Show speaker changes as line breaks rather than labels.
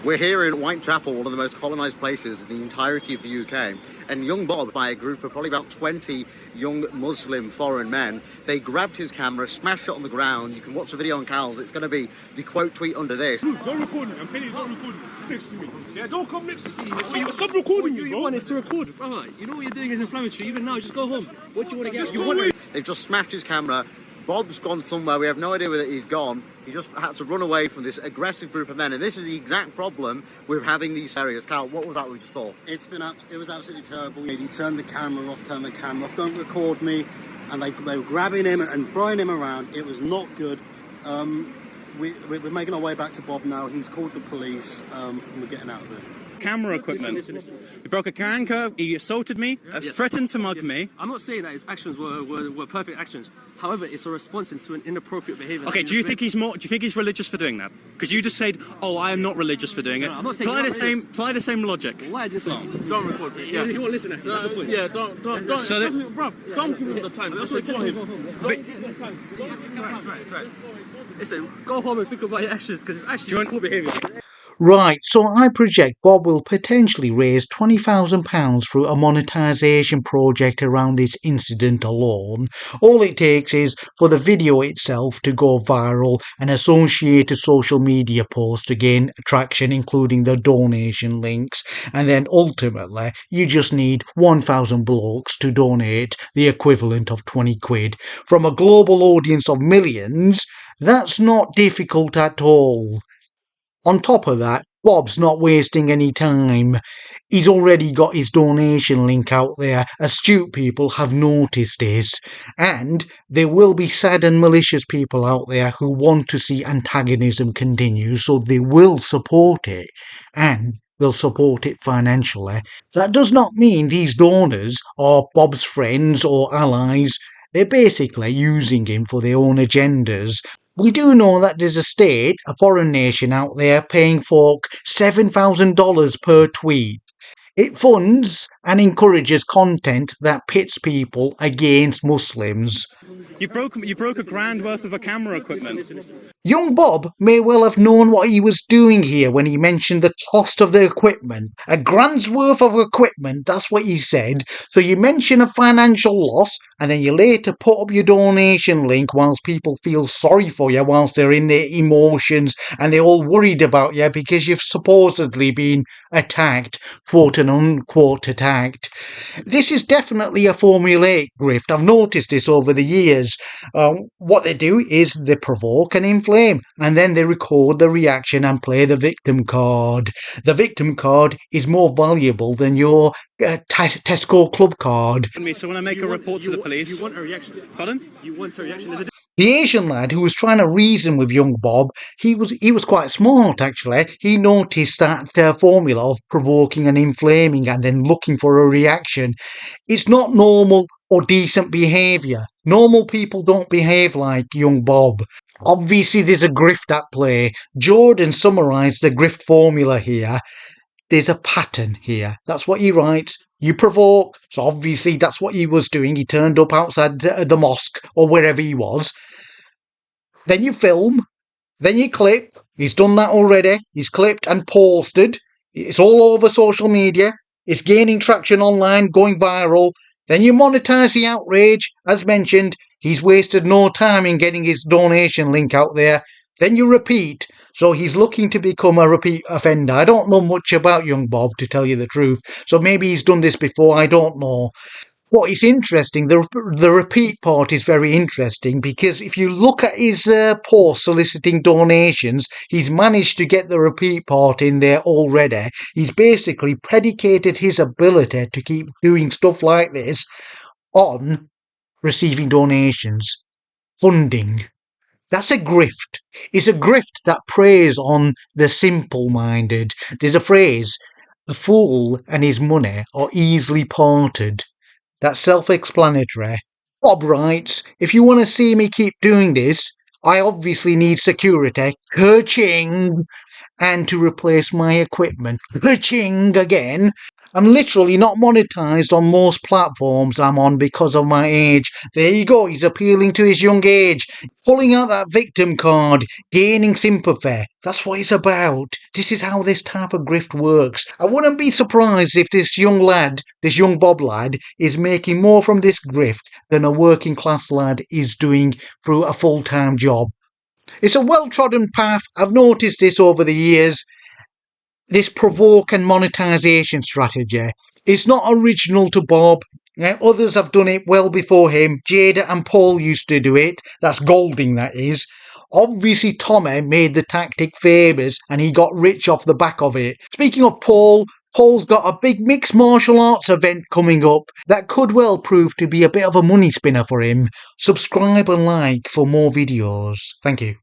We're here in Whitechapel, one of the most colonised places in the entirety of the UK. And young Bob, by a group of probably about 20 young Muslim foreign men, they grabbed his camera, smashed it on the ground. You can watch the video on Cal's. It's going to be the quote tweet under this.
Don't record me. I'm telling you, don't record me. Next to me. Yeah, don't come next to me. Stop recording me, bro.
You want us to record, brother. You know what you're doing is inflammatory. Even now, just go home. What do you want to get?
They've just smashed his camera. Bob's gone somewhere. We have no idea where he's gone. He just had to run away from this aggressive group of men, and this is the exact problem with having these areas. Cal, what was that we just saw?
It was absolutely terrible. He turned the camera off, don't record me, and they were grabbing him and throwing him around. It was not good. We're making our way back to Bob now. He's called the police, and we're getting out of there.
Camera equipment.
Listen.
He broke a can curve, he assaulted me, threatened to mug me.
I'm not saying that his actions were perfect actions. However, it's a response to an inappropriate behaviour.
Okay, do you think he's religious for doing that? Because you just said, "Oh, I am not religious for doing it."
No, I'm not saying
apply the same logic.
Why this one?
Don't record me. Yeah.
He won't listen. That's the point.
Yeah, don't. Bro, don't give me the time. That's what I
It's right. Listen, go home and think about your actions because it's actually poor behaviour.
Right, so I project Bob will potentially raise £20,000 through a monetisation project around this incident alone. All it takes is for the video itself to go viral and associated social media posts to gain traction, including the donation links, and then ultimately you just need 1,000 blokes to donate the equivalent of 20 quid. From a global audience of millions, that's not difficult at all. On top of that, Bob's not wasting any time. He's already got his donation link out there. Astute people have noticed this. And there will be sad and malicious people out there who want to see antagonism continue, so they will support it. And they'll support it financially. That does not mean these donors are Bob's friends or allies. They're basically using him for their own agendas. We do know that there's a foreign nation out there, paying folk $7,000 per tweet. It funds and encourages content that pits people against Muslims.
You broke a grand worth of a camera equipment.
Young Bob may well have known what he was doing here when he mentioned the cost of the equipment. A grand's worth of equipment, that's what he said. So you mention a financial loss, and then you later put up your donation link whilst people feel sorry for you, whilst they're in their emotions, and they're all worried about you because you've supposedly been attacked, quote and unquote attacked. This is definitely a formulaic grift. I've noticed this over the years. What they do is they provoke and inflame, and then they record the reaction and play the victim card. The victim card is more valuable than your Tesco club card.
So when I make a report to the police...
You want a reaction.
Pardon?
You want a reaction.
The Asian lad who was trying to reason with young Bob, he was quite smart actually. He noticed that formula of provoking and inflaming and then looking for a reaction. It's not normal or decent behaviour. Normal people don't behave like young Bob. Obviously there's a grift at play. Jordan summarised the grift formula here. There's a pattern here. That's what he writes. You provoke. So obviously that's what he was doing. He turned up outside the mosque or wherever he was. Then you film. Then you clip. He's done that already. He's clipped and posted. It's all over social media. It's gaining traction online, going viral. Then you monetise the outrage. As mentioned, he's wasted no time in getting his donation link out there. Then you repeat. So he's looking to become a repeat offender. I don't know much about young Bob, to tell you the truth. So maybe he's done this before, I don't know. What is interesting, the repeat part is very interesting, because if you look at his post soliciting donations, he's managed to get the repeat part in there already. He's basically predicated his ability to keep doing stuff like this on receiving donations, funding. That's a grift. It's a grift that preys on the simple-minded. There's a phrase, a fool and his money are easily parted. That's self-explanatory. Bob writes, if you want to see me keep doing this, I obviously need security. Ka-ching! And to replace my equipment. Ka-ching again. I'm literally not monetized on most platforms I'm on because of my age. There you go, he's appealing to his young age, pulling out that victim card, gaining sympathy. That's what it's about. This is how this type of grift works. I wouldn't be surprised if this young lad, this young Bob lad, is making more from this grift than a working class lad is doing through a full-time job. It's a well-trodden path. I've noticed this over the years. This provoke and monetisation strategy. It's not original to Bob. Others have done it well before him. Jayda and Paul used to do it. That's Golding, that is. Obviously, Tommy made the tactic famous and he got rich off the back of it. Speaking of Paul, Paul's got a big mixed martial arts event coming up that could well prove to be a bit of a money spinner for him. Subscribe and like for more videos. Thank you.